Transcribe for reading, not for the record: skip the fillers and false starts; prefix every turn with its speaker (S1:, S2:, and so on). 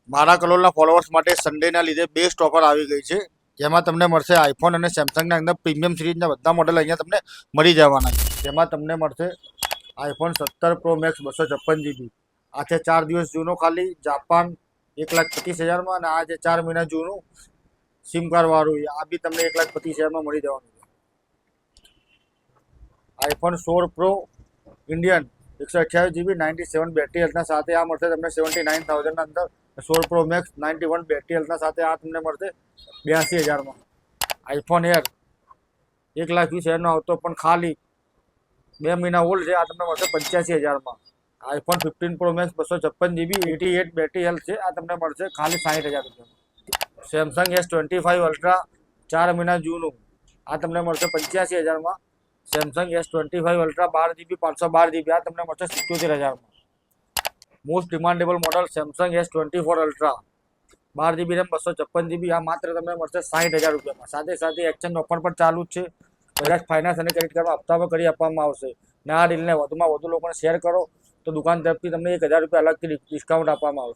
S1: મારા કલોલના ફોલોઅર્સ માટે સન્ડેના લીધે બેસ્ટ ઓફર આવી ગઈ છે, જેમાં તમને મળશે આઈફોન અને સેમસંગના અંદર પ્રીમિયમ સિરીઝના બધા મોડલ અહીંયા તમને મળી જવાના છે. જેમાં તમને મળશે આઈફોન 17 પ્રો મેક્સ 256 GB. આ છે 4 દિવસ જૂનો, ખાલી જાપાન 1,25,000માં, અને આ જે 4 મહિના જૂનું સિમ કાર્ડ વાળું આ બી તમને 1,25,000માં મળી જવાનું છે. IPhone 16 pro Indian 128 GB 97 battery હેલ્થના સાથે આ મળશે તમને 79,000ના અંદર. 16 પ્રો મેક્સ 91 બેટરી હેલ્થના સાથે આ તમને મળશે 82,000માં. આઈફોન એર 1,20,000નો આવતો પણ ખાલી 2 મહિના ઓલ્ડ છે, આ તમને મળશે 85,000માં. IPhone 15 pro max 256 GB 88 battery health છે, આ તમને મળશે ખાલી 60,000 રૂપિયામાં. સેમસંગ S25 અલ્ટ્રા 4 મહિના જૂનું આ તમને મળશે 85,000માં. Samsung S25 ultra 12 GB 512 GB આ તમને મળશે 77,000માં. Most demandable model Samsung S24 ultra 12 GB RAM 256 GB આ માત્ર તમને મળશે 60,000 રૂપિયામાં. સાથે સાથે એક્સચેન્જ ઓફર પણ ચાલુ જ છે. બજાજ ફાઇનાન્સ અને ક્રેડિટ કાર્ડમાં હપ્તામાં કરી આપવામાં આવશે. ને આ ડીલને વધુમાં વધુ લોકોને શેર કરો તો દુકાન તરફથી તમને 1,000 રૂપિયા અલગથી ડિસ્કાઉન્ટ આપવામાં આવશે.